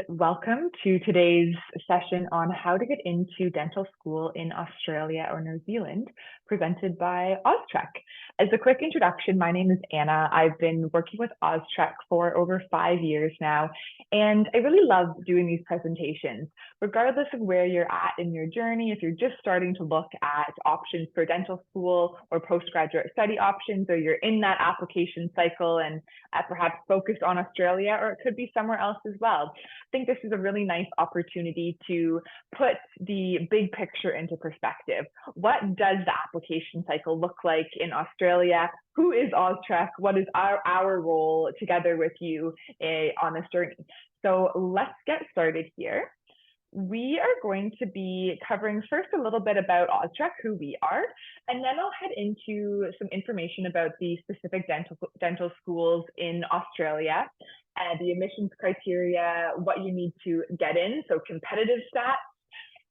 Welcome to today's session on how to get into dental school in Australia or New Zealand, presented by OzTREKK. As a quick introduction, my name is Anna. I've been working with OzTREKK for over 5 years now, and I really love doing these presentations. Regardless of where you're at in your journey, if you're just starting to look at options for dental school or postgraduate study options, or you're in that application cycle and perhaps focused on Australia, or it could be somewhere else as well. I think this is a really nice opportunity to put the big picture into perspective. What does the application cycle look like in Australia? Who is OzTREKK? What is our role together with you on this journey? So let's get started here. We are going to be covering first a little bit about OzTREKK, who we are, and then I'll head into some information about the specific dental schools in Australia, the admissions criteria, what you need to get in, so competitive stats,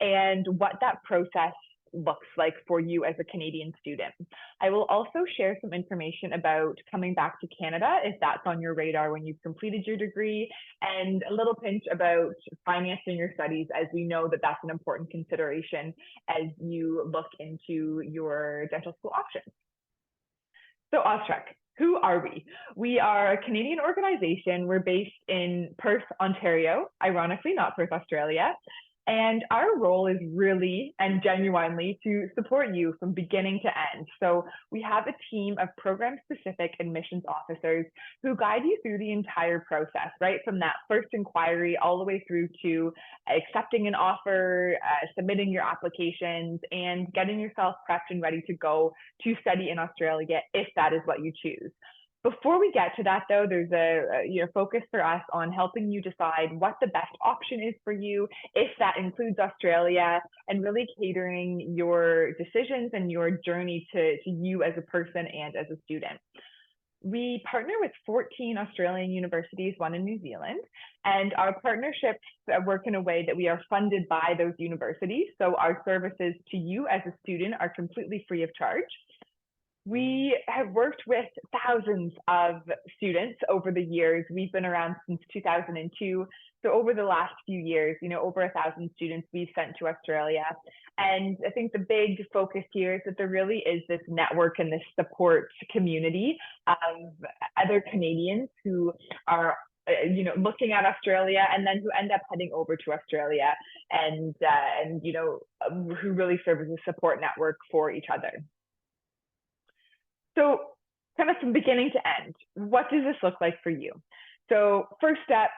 and what that process looks like for you as a Canadian student. I will also share some information about coming back to Canada if that's on your radar when you've completed your degree, and a little pinch about financing your studies, as we know that that's an important consideration as you look into your dental school options. So OzTREKK. Who are we? We are a Canadian organization. We're based in Perth, Ontario, ironically, not Perth, Australia. And our role is really and genuinely to support you from beginning to end. So we have a team of program-specific admissions officers who guide you through the entire process, right? From that first inquiry all the way through to accepting an offer, submitting your applications, and getting yourself prepped and ready to go to study in Australia if that is what you choose. Before we get to that, though, there's a focus for us on helping you decide what the best option is for you, if that includes Australia, and really catering your decisions and your journey to you as a person and as a student. We partner with 14 Australian universities, one in New Zealand, and our partnerships work in a way that we are funded by those universities. So our services to you as a student are completely free of charge. We have worked with thousands of students over the years. We've been around since 2002. So over the last few years, over 1,000 students we've sent to Australia. And I think the big focus here is that there really is this network and this support community of other Canadians who are looking at Australia and then who end up heading over to Australia and who really serve as a support network for each other. So kind of from beginning to end, what does this look like for you? So first step,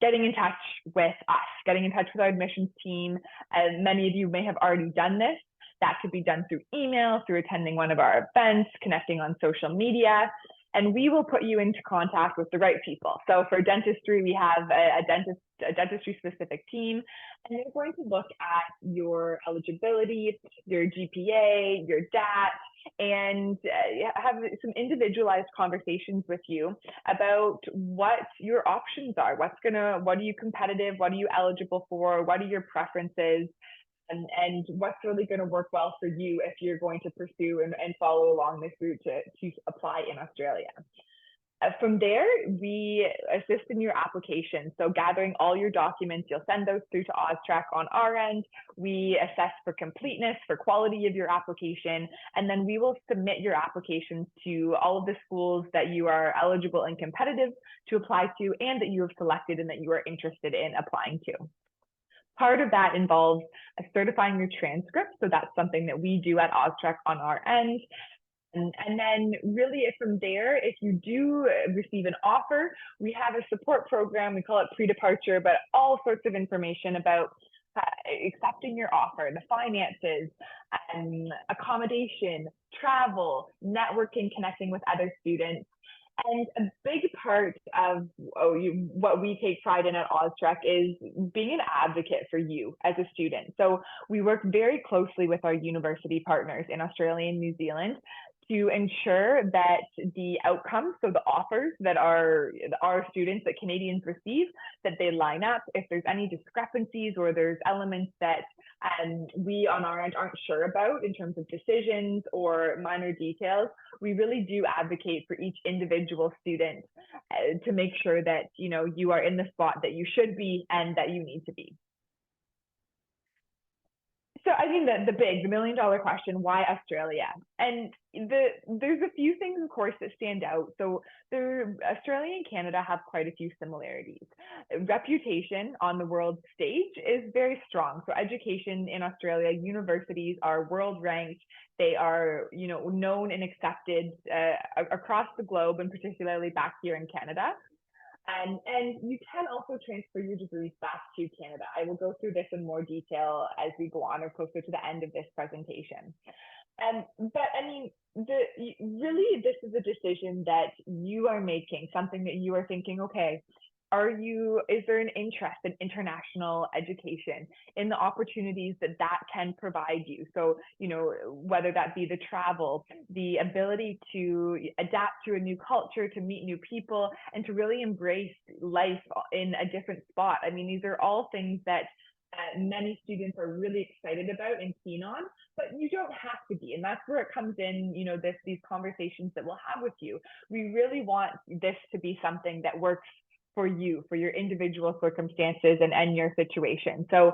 getting in touch with us, getting in touch with our admissions team. And many of you may have already done this. That could be done through email, through attending one of our events, connecting on social media, and we will put you into contact with the right people. So for dentistry, we have a dentistry specific team, and they're going to look at your eligibility, your GPA, your DAT, and have some individualized conversations with you about what your options are. What are you competitive? What are you eligible for? What are your preferences? And what's really going to work well for you if you're going to pursue and follow along this route to apply in Australia. From there, we assist in your application. So gathering all your documents, you'll send those through to OzTREKK on our end. We assess for completeness, for quality of your application, and then we will submit your applications to all of the schools that you are eligible and competitive to apply to and that you have selected and that you are interested in applying to. Part of that involves certifying your transcript. So that's something that we do at OzTREKK on our end. And then really from there, if you do receive an offer, we have a support program. We call it pre-departure, but all sorts of information about accepting your offer, the finances, accommodation, travel, networking, connecting with other students. And a big part of what we take pride in at OzTREKK is being an advocate for you as a student. So we work very closely with our university partners in Australia and New Zealand to ensure that the outcomes, so the offers that our students, that Canadians receive, that they line up. If there's any discrepancies or there's elements that and we on our end aren't sure about in terms of decisions or minor details, we really do advocate for each individual student to make sure that you are in the spot that you should be and that you need to be. So I think that the million dollar question, why Australia? And there's a few things, of course, that stand out. So Australia and Canada have quite a few similarities. Reputation on the world stage is very strong. So education in Australia, universities are world ranked. They are, known and accepted across the globe, and particularly back here in Canada. And you can also transfer your degrees back to Canada. I will go through this in more detail as we go on or closer to the end of this presentation. But I mean, really, this is a decision that you are making, something that you are thinking, okay, is there an interest in international education, in the opportunities that can provide you? So, whether that be the travel, the ability to adapt to a new culture, to meet new people, and to really embrace life in a different spot. I mean, these are all things that many students are really excited about and keen on, but you don't have to be. And that's where it comes in, these conversations that we'll have with you. We really want this to be something that works for you, for your individual circumstances and your situation. So,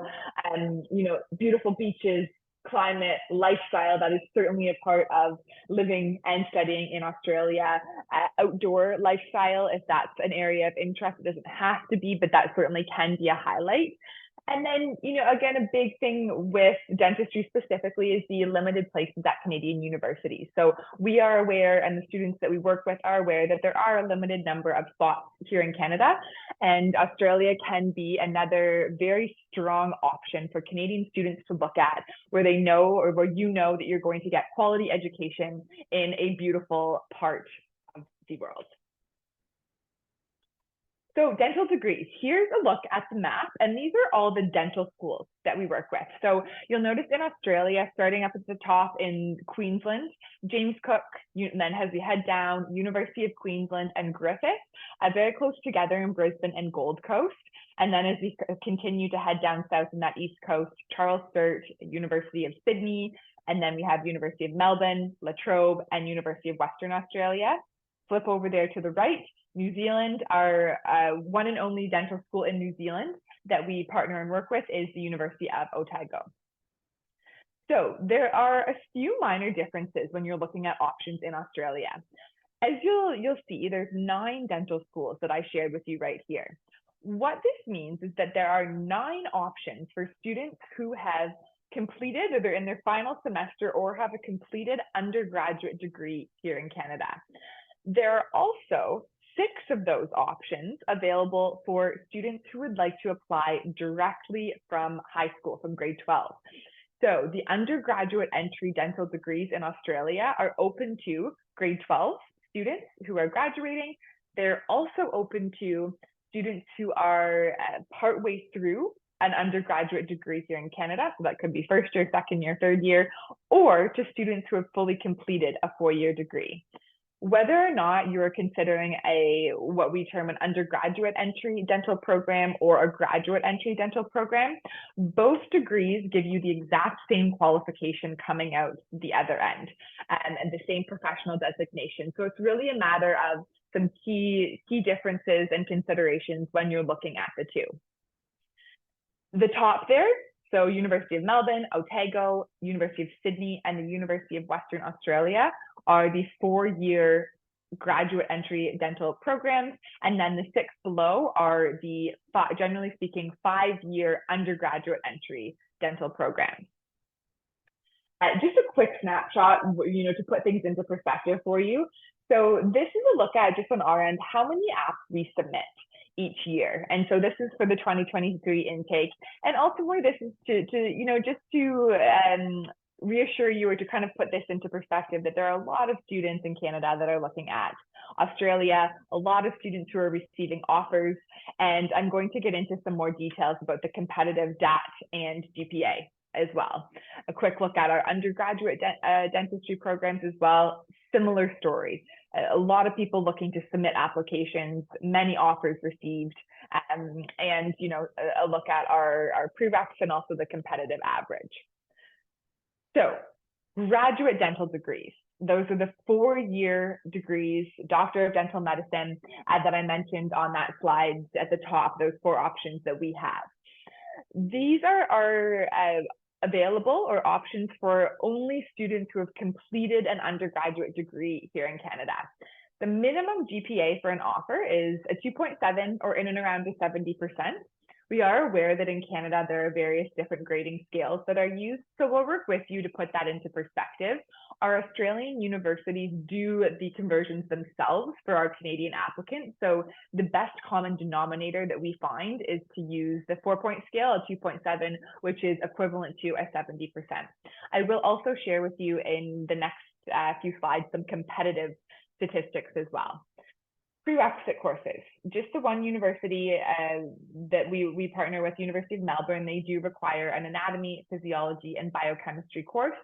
beautiful beaches, climate, lifestyle, that is certainly a part of living and studying in Australia. Outdoor lifestyle, if that's an area of interest, it doesn't have to be, but that certainly can be a highlight. And then, again, a big thing with dentistry specifically is the limited places at Canadian universities. So we are aware, and the students that we work with are aware, that there are a limited number of spots here in Canada, and Australia can be another very strong option for Canadian students to look at, where they know, or where that you're going to get quality education in a beautiful part of the world. So dental degrees, here's a look at the map, and these are all the dental schools that we work with. So you'll notice in Australia, starting up at the top in Queensland, James Cook, and then as we head down, University of Queensland and Griffith, very close together in Brisbane and Gold Coast. And then as we continue to head down south in that east coast, Charles Sturt, University of Sydney, and then we have University of Melbourne, La Trobe, and University of Western Australia. Flip over there to the right, New Zealand, our one and only dental school in New Zealand that we partner and work with is the University of Otago. So there are a few minor differences when you're looking at options in Australia. As you'll see, there's 9 dental schools that I shared with you right here. What this means is that there are 9 options for students who have completed, or they're in their final semester, or have a completed undergraduate degree here in Canada. There are also 6 of those options available for students who would like to apply directly from high school, from grade 12. So the undergraduate entry dental degrees in Australia are open to grade 12 students who are graduating. They're also open to students who are partway through an undergraduate degree here in Canada. So that could be first year, second year, third year, or to students who have fully completed a 4-year degree. Whether or not you're considering what we term an undergraduate entry dental program or a graduate entry dental program, both degrees give you the exact same qualification coming out the other end, and the same professional designation. So it's really a matter of some key differences and considerations when you're looking at the two. The top there, so University of Melbourne, Otago, University of Sydney, and the University of Western Australia are the 4-year graduate entry dental programs. And then the 6 below are the, generally speaking, 5-year undergraduate entry dental programs. Just a quick snapshot, to put things into perspective for you. So this is a look at, just on our end, how many apps we submit each year. And so this is for the 2023 intake. And ultimately this is to reassure you, or to kind of put this into perspective, that there are a lot of students in Canada that are looking at Australia, a lot of students who are receiving offers. And I'm going to get into some more details about the competitive DAT and GPA as well. A quick look at our undergraduate dentistry programs as well, similar story. a lot of people looking to submit applications, many offers received, and a look at our prereqs and also the competitive average. So graduate dental degrees. Those are the 4-year degrees, Doctor of Dental Medicine, that I mentioned on that slide at the top, those 4 options that we have. These are available or options for only students who have completed an undergraduate degree here in Canada. The minimum GPA for an offer is a 2.7 or in and around the 70%. We are aware that in Canada, there are various different grading scales that are used, so we'll work with you to put that into perspective. Our Australian universities do the conversions themselves for our Canadian applicants, so the best common denominator that we find is to use the 4-point scale, a 2.7, which is equivalent to a 70%. I will also share with you in the next few slides some competitive statistics as well. Prerequisite courses. Just the one university that we partner with, University of Melbourne, they do require an anatomy, physiology, and biochemistry course.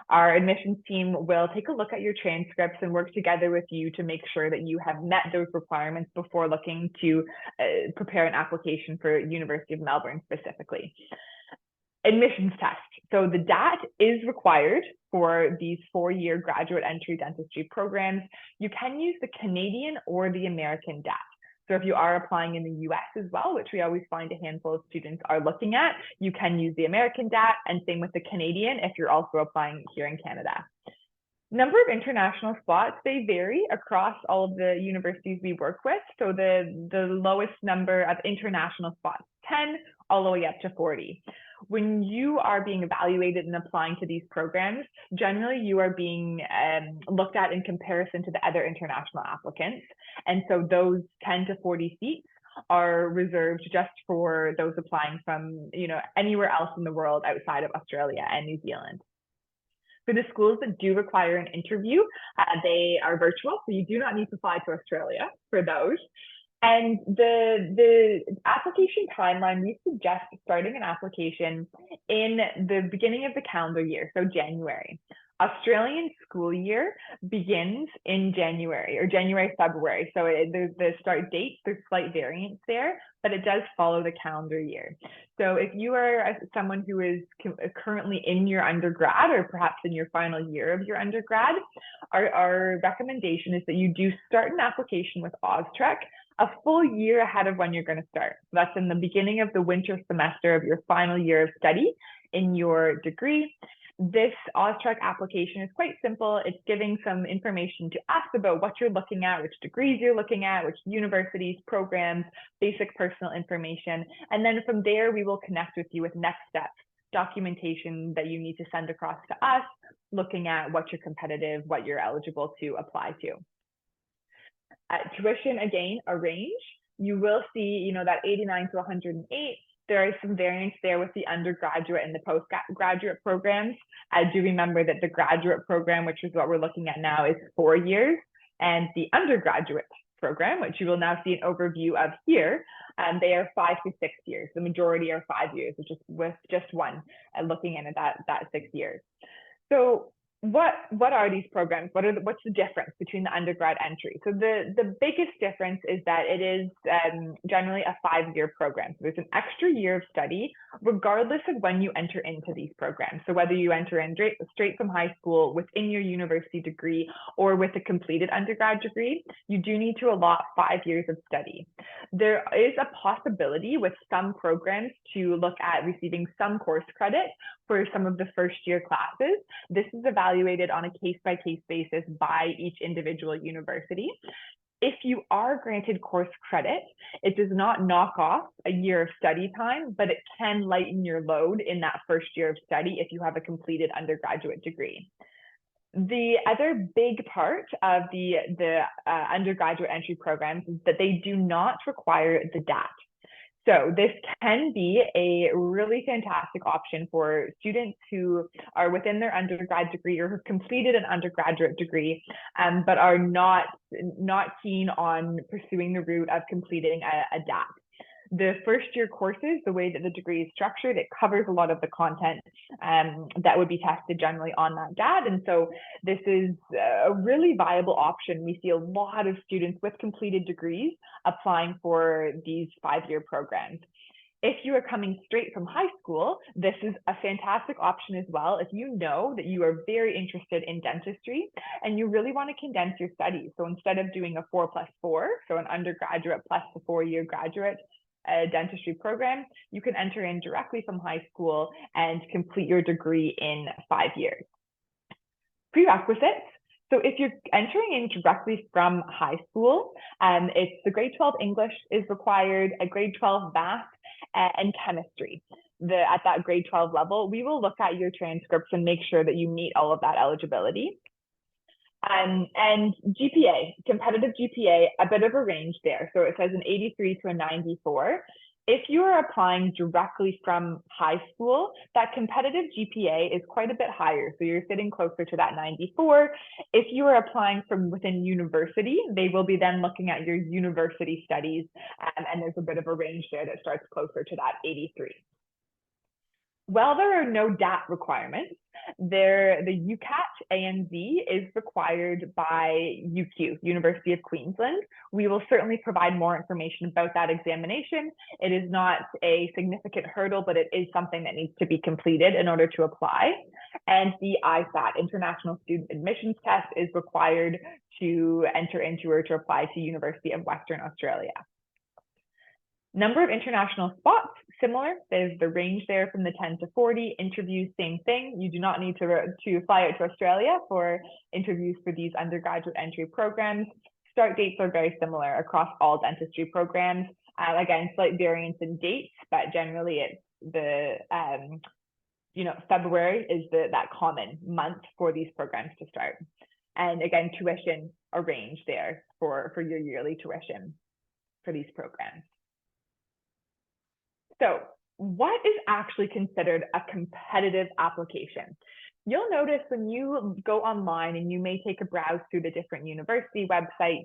Our admissions team will take a look at your transcripts and work together with you to make sure that you have met those requirements before looking to prepare an application for University of Melbourne specifically. Admissions test. So the DAT is required for these 4-year graduate entry dentistry programs. You can use the Canadian or the American DAT. So if you are applying in the US as well, which we always find a handful of students are looking at, you can use the American DAT, and same with the Canadian if you're also applying here in Canada. Number of international spots, they vary across all of the universities we work with. So the lowest number of international spots, 10 all the way up to 40. When you are being evaluated and applying to these programs, generally you are being looked at in comparison to the other international applicants. And so those 10 to 40 seats are reserved just for those applying from anywhere else in the world outside of Australia and New Zealand. For the schools that do require an interview, they are virtual, so you do not need to fly to Australia for those. And the application timeline, we suggest starting an application in the beginning of the calendar year, so January. Australian school year begins in January or January, February. So there's the start date, there's slight variance there, but it does follow the calendar year. So if you are someone who is currently in your undergrad or perhaps in your final year of your undergrad, our recommendation is that you do start an application with OzTREKK a full year ahead of when you're going to start. So that's in the beginning of the winter semester of your final year of study in your degree. This OzTREKK application is quite simple. It's giving some information to us about what you're looking at, which degrees you're looking at, which universities, programs, basic personal information. And then from there, we will connect with you with next steps, documentation that you need to send across to us, looking at what you're competitive, what you're eligible to apply to. Tuition, again, a range. You will see, that 89 to 108. There is some variance there with the undergraduate and the postgraduate programs. I do remember that the graduate program, which is what we're looking at now, is 4 years, and the undergraduate program, which you will now see an overview of here, they are 5 to 6 years. The majority are 5 years, which is with just one, looking in at that 6 years. So what are these programs? What's the difference between the undergrad entry? So the biggest difference is that it is generally a 5-year program. So there's an extra year of study, regardless of when you enter into these programs. So whether you enter in straight from high school within your university degree or with a completed undergrad degree, you do need to allot 5 years of study. There is a possibility with some programs to look at receiving some course credit for some of the first year classes. This is evaluated on a case-by-case basis by each individual university. If you are granted course credit, it does not knock off a year of study time, but it can lighten your load in that first year of study if you have a completed undergraduate degree. The other big part of the undergraduate entry programs is that they do not require the DAT. So this can be a really fantastic option for students who are within their undergrad degree or have completed an undergraduate degree, but are not keen on pursuing the route of completing a DAT. The first year courses, the way that the degree is structured, it covers a lot of the content that would be tested generally on that GAT. And so this is a really viable option. We see a lot of students with completed degrees applying for these 5-year programs. If you are coming straight from high school, this is a fantastic option as well. If you know that you are very interested in dentistry and you really want to condense your studies. So instead of doing a 4+4, so an undergraduate plus the 4-year graduate dentistry program, you can enter in directly from high school and complete your degree in 5 years. Prerequisites. So if you're entering in directly from high school, it's the grade 12 English is required, a grade 12 math, and chemistry. At that grade 12 level, we will look at your transcripts and make sure that you meet all of that eligibility. And GPA, competitive GPA, a bit of a range there. So it says an 83 to a 94. If you are applying directly from high school, that competitive GPA is quite a bit higher. So you're sitting closer to that 94. If you are applying from within university, they will be then looking at your university studies. And there's a bit of a range there that starts closer to that 83. While there are no DAT requirements, the UCAT ANZ is required by UQ, University of Queensland. We will certainly provide more information about that examination. It is not a significant hurdle, but it is something that needs to be completed in order to apply. And the ISAT, International Student Admissions Test, is required to enter into or to apply to University of Western Australia. Number of international spots, similar. There's the range there from the 10 to 40. Interviews, same thing. You do not need to fly out to Australia for interviews for these undergraduate entry programs. Start dates are very similar across all dentistry programs. Again, slight variance in dates, but generally it's the, February is that common month for these programs to start. And again, tuition, a range there for your yearly tuition for these programs. So what is actually considered a competitive application? You'll notice when you go online and you may take a browse through the different university websites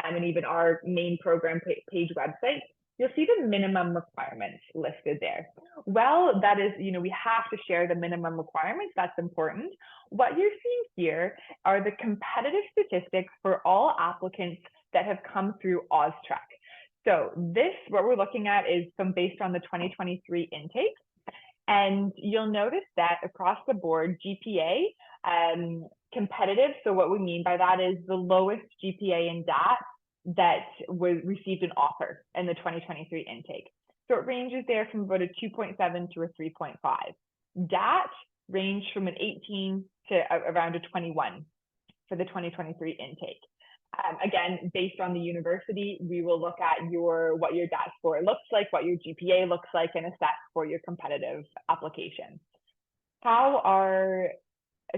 and even our main program page website, you'll see the minimum requirements listed there. Well, that is, we have to share the minimum requirements. That's important. What you're seeing here are the competitive statistics for all applicants that have come through OzTREKK. So what we're looking at is based on the 2023 intake. And you'll notice that across the board, GPA, competitive. So what we mean by that is the lowest GPA in DAT that received an offer in the 2023 intake. So it ranges there from about a 2.7 to a 3.5. DAT ranged from an 18 to around a 21 for the 2023 intake. Again, based on the university, we will look at what your DAT score looks like, what your GPA looks like, and assess for your competitive application. How are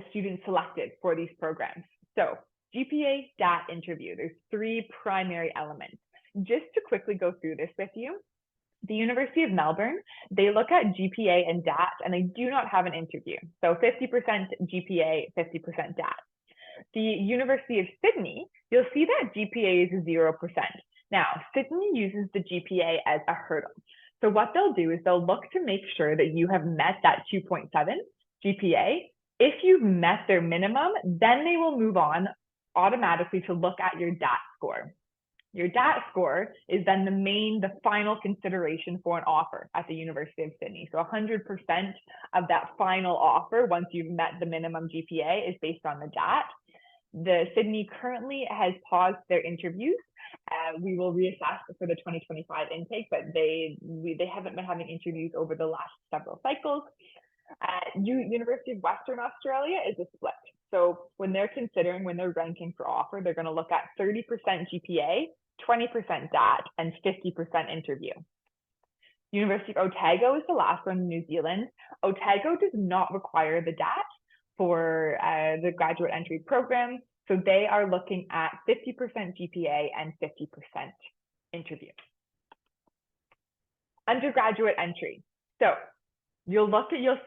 students selected for these programs? So GPA, DAT, interview. There's 3 primary elements. Just to quickly go through this with you, the University of Melbourne, they look at GPA and DAT, and they do not have an interview. So 50% GPA, 50% DAT. The University of Sydney, you'll see that GPA is 0%. Now, Sydney uses the GPA as a hurdle. So what they'll do is they'll look to make sure that you have met that 2.7 GPA. If you've met their minimum, then they will move on automatically to look at your DAT score. Your DAT score is then the final consideration for an offer at the University of Sydney. So 100% of that final offer, once you've met the minimum GPA, is based on the DAT. The Sydney currently has paused their interviews. We will reassess for the 2025 intake, but they haven't been having interviews over the last several cycles. University of Western Australia is a split. So when they're ranking for offer, they're going to look at 30% GPA, 20% DAT, and 50% interview. University of Otago is the last one in New Zealand. Otago does not require the DAT for the graduate entry program. So they are looking at 50% GPA and 50% interview. Undergraduate entry. So you'll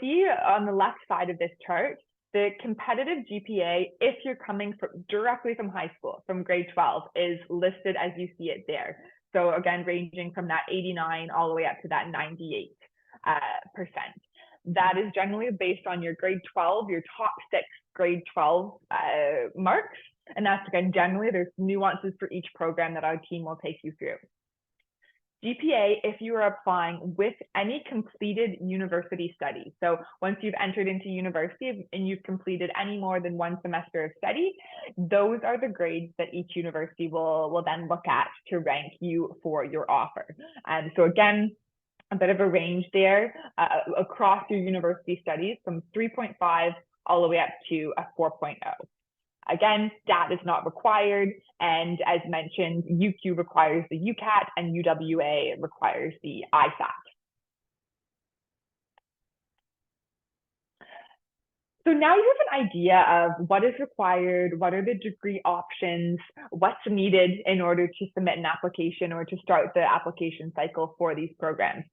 see on the left side of this chart, the competitive GPA, if you're coming directly from high school, from grade 12, is listed as you see it there. So again, ranging from that 89 all the way up to that 98%. That is generally based on your grade 12, your top 6 grade 12 marks. And that's, again, generally there's nuances for each program that our team will take you through. GPA, if you are applying with any completed university study. So once you've entered into university and you've completed any more than 1 semester of study, those are the grades that each university will then look at to rank you for your offer. And so again, a bit of a range there across your university studies from 3.5 all the way up to a 4.0. Again, STAT is not required, and as mentioned, UQ requires the UCAT and UWA requires the ISAT. So now you have an idea of what is required, what are the degree options, what's needed in order to submit an application or to start the application cycle for these programs.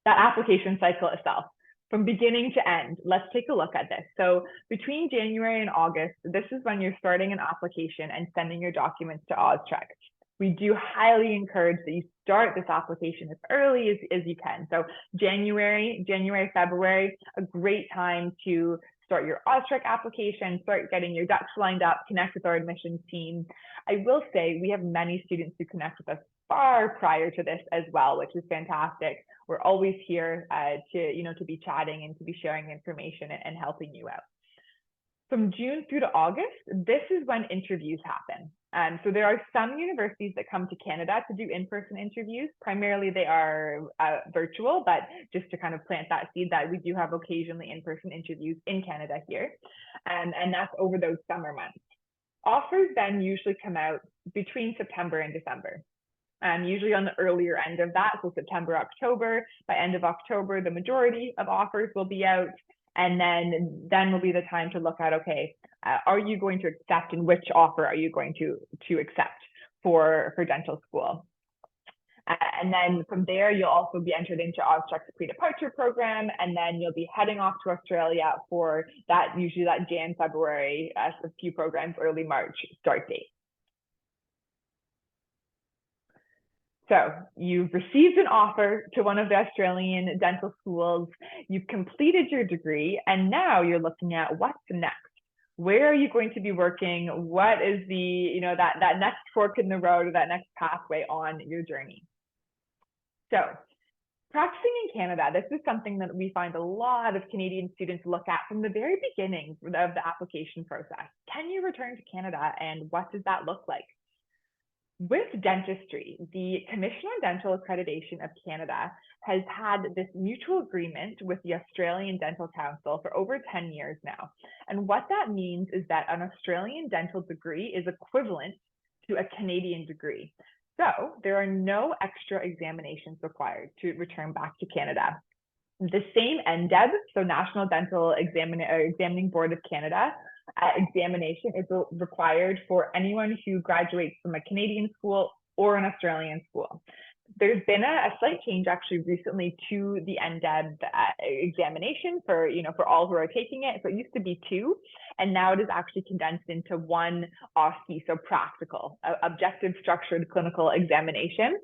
That application cycle itself, from beginning to end, let's take a look at this. So between January and August, this is when you're starting an application and sending your documents to OzTREKK. We do highly encourage that you start this application as early as you can. So January, February, a great time to start your OzTREKK application, start getting your ducks lined up, connect with our admissions team. I will say we have many students who connect with us far prior to this as well, which is fantastic. We're always here to be chatting and to be sharing information and helping you out. From June through to August, this is when interviews happen. So there are some universities that come to Canada to do in-person interviews. Primarily they are virtual, but just to kind of plant that seed that we do have occasionally in-person interviews in Canada here. And that's over those summer months. Offers then usually come out between September and December. Usually on the earlier end of that, so September, October. By end of October, the majority of offers will be out, and then will be the time to look at, okay, are you going to accept, and which offer are you going to accept for dental school? And then from there, you'll also be entered into OzTREKK's pre-departure program, and then you'll be heading off to Australia for that, usually that Jan, February, a few programs, early March start date. So you've received an offer to one of the Australian dental schools, you've completed your degree, and now you're looking at what's next. Where are you going to be working? What is the, that next fork in the road, or that next pathway on your journey? So practicing in Canada, this is something that we find a lot of Canadian students look at from the very beginning of the application process. Can you return to Canada, and what does that look like? With dentistry, the Commission on Dental Accreditation of Canada has had this mutual agreement with the Australian Dental Council for over 10 years now. And what that means is that an Australian dental degree is equivalent to a Canadian degree. So there are no extra examinations required to return back to Canada. The same NDEB, so National Dental Examining Board of Canada, examination is required for anyone who graduates from a Canadian school or an Australian school. There's been a slight change actually recently to the NDEB examination for all who are taking it. So it used to be 2, and now it is actually condensed into 1 OSCE, so practical, objective structured clinical examination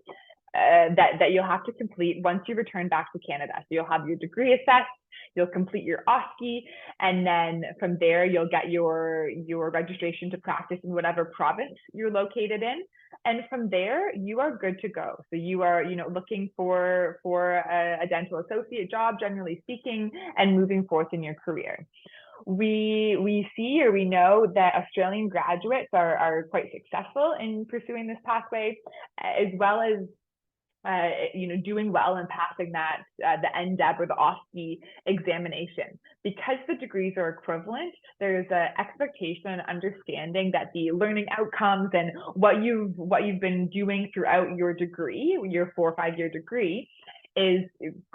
that you'll have to complete once you return back to Canada. So you'll have your degree assessed, you'll complete your OSCE, and then from there you'll get your registration to practice in whatever province you're located in. And from there, you are good to go. So you are, looking for a dental associate job, generally speaking, and moving forth in your career. We see, or we know, that Australian graduates are quite successful in pursuing this pathway, as well as doing well and passing that the NDEB or the OSCE examination. Because the degrees are equivalent, there's an expectation and understanding that the learning outcomes and what you've been doing throughout your degree, your 4 or 5 year degree, is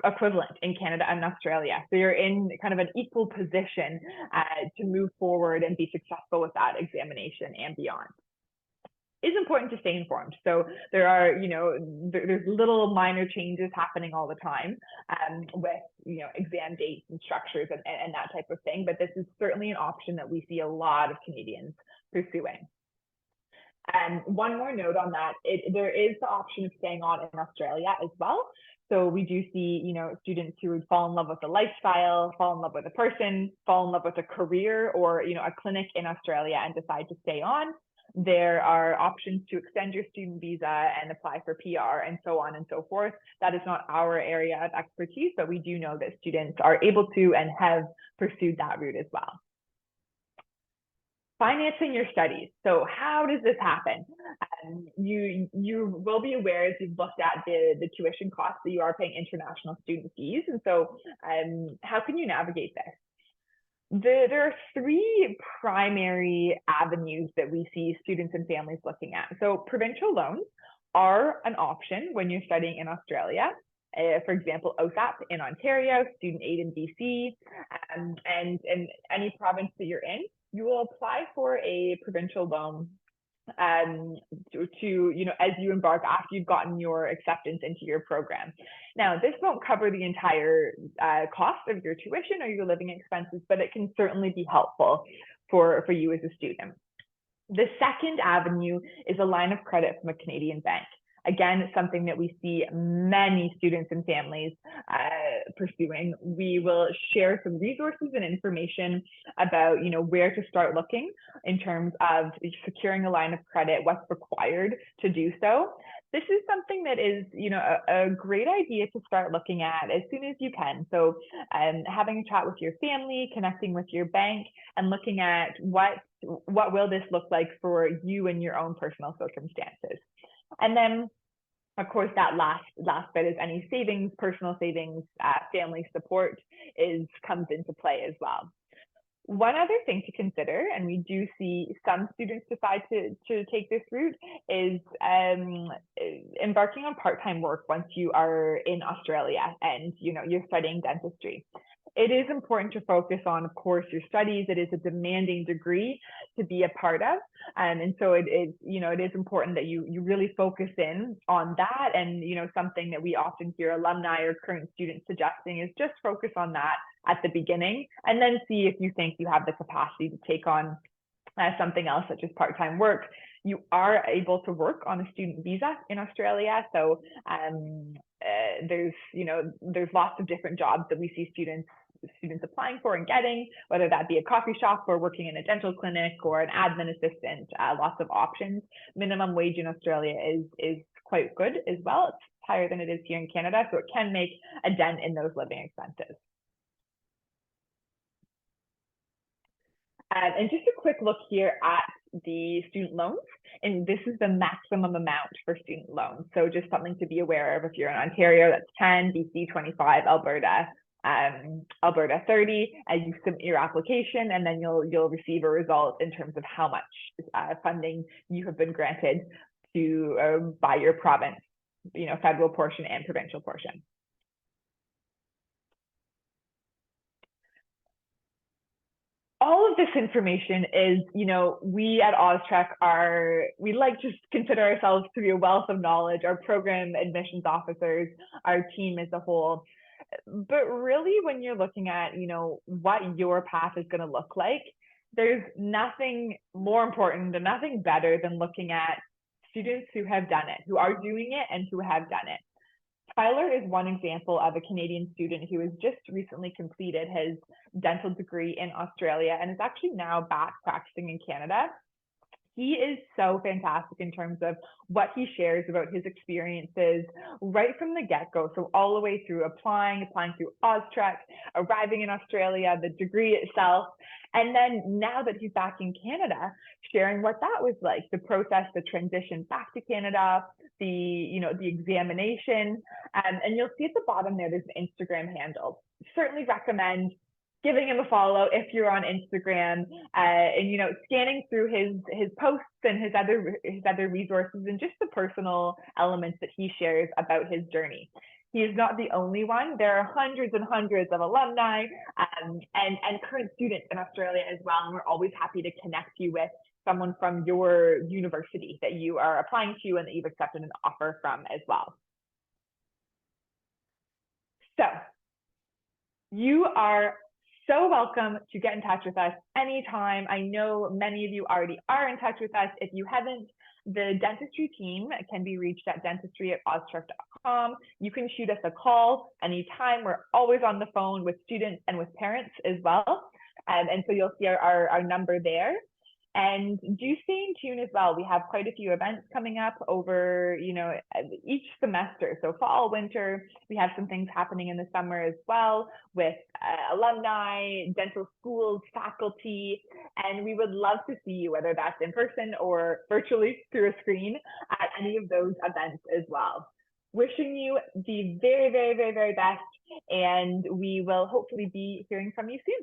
equivalent in Canada and Australia. So you're in kind of an equal position to move forward and be successful with that examination and beyond. Is important to stay informed. So there are, there's little minor changes happening all the time with, exam dates and structures and that type of thing. But this is certainly an option that we see a lot of Canadians pursuing. And one more note on that, there is the option of staying on in Australia as well. So we do see, students who would fall in love with the lifestyle, fall in love with a person, fall in love with a career or, a clinic in Australia and decide to stay on. There are options to extend your student visa and apply for PR and so on and so forth. That is not our area of expertise, but we do know that students are able to and have pursued that route as well. Financing your studies. So how does this happen? You will be aware as you've looked at the tuition costs that you are paying international student fees. And so how can you navigate this? There are three primary avenues that we see students and families looking at. So provincial loans are an option when you're studying in Australia. For example, OSAP in Ontario, Student Aid in BC, and any province that you're in, you will apply for a provincial loan as you embark after you've gotten your acceptance into your program. Now, this won't cover the entire cost of your tuition or your living expenses, but it can certainly be helpful for you as a student. The second avenue is a line of credit from a Canadian bank. Again, it's something that we see many students and families pursuing. We will share some resources and information about, where to start looking in terms of securing a line of credit, what's required to do so. This is something that is, a great idea to start looking at as soon as you can. So having a chat with your family, connecting with your bank, and looking at what will this look like for you and your own personal circumstances. And then, of course, that last bit is any savings, personal savings, family support comes into play as well. One other thing to consider, and we do see some students decide to take this route, is embarking on part-time work once you are in Australia and you're studying dentistry. It is important to focus on, of course, your studies. It is a demanding degree to be a part of. And so it is important that you really focus in on that. And, something that we often hear alumni or current students suggesting is just focus on that at the beginning and then see if you think you have the capacity to take on something else such as part-time work. You are able to work on a student visa in Australia. So there's lots of different jobs that we see students applying for and getting, whether that be a coffee shop or working in a dental clinic or an admin assistant, lots of options. Minimum wage in Australia is quite good as well. It's higher than it is here in Canada, so it can make a dent in those living expenses. And just a quick look here at the student loans, and this is the maximum amount for student loans. So just something to be aware of. If you're in Ontario, that's 10, BC 25, Alberta 30, and you submit your application, and then you'll receive a result in terms of how much funding you have been granted to by your province, federal portion and provincial portion. All of this information is, we at OzTREKK we like to consider ourselves to be a wealth of knowledge, our program admissions officers, our team as a whole. But really, when you're looking at, what your path is going to look like, there's nothing more important and nothing better than looking at students who have done it, who are doing it and who have done it. Tyler is one example of a Canadian student who has just recently completed his dental degree in Australia and is actually now back practicing in Canada. He is so fantastic in terms of what he shares about his experiences right from the get-go. So all the way through applying through OzTREKK, arriving in Australia, the degree itself, and then now that he's back in Canada, sharing what that was like, the process, the transition back to Canada, the examination. And you'll see at the bottom there's an Instagram handle. Certainly recommend giving him a follow if you're on Instagram, and scanning through his posts and his other resources and just the personal elements that he shares about his journey. He is not the only one. There are hundreds and hundreds of alumni and current students in Australia as well, and we're always happy to connect you with someone from your university that you are applying to and that you've accepted an offer from as well. So you are so welcome to get in touch with us anytime. I know many of you already are in touch with us. If you haven't, The dentistry team can be reached at dentistry@oztrek.com. You can shoot us a call anytime. We're always on the phone with students and with parents as well. And so you'll see our number there. And do stay in tune as well. We have quite a few events coming up over, each semester. So fall, winter, we have some things happening in the summer as well with alumni, dental schools, faculty, and we would love to see you, whether that's in person or virtually through a screen, at any of those events as well. Wishing you the very, very, very, very best, and we will hopefully be hearing from you soon.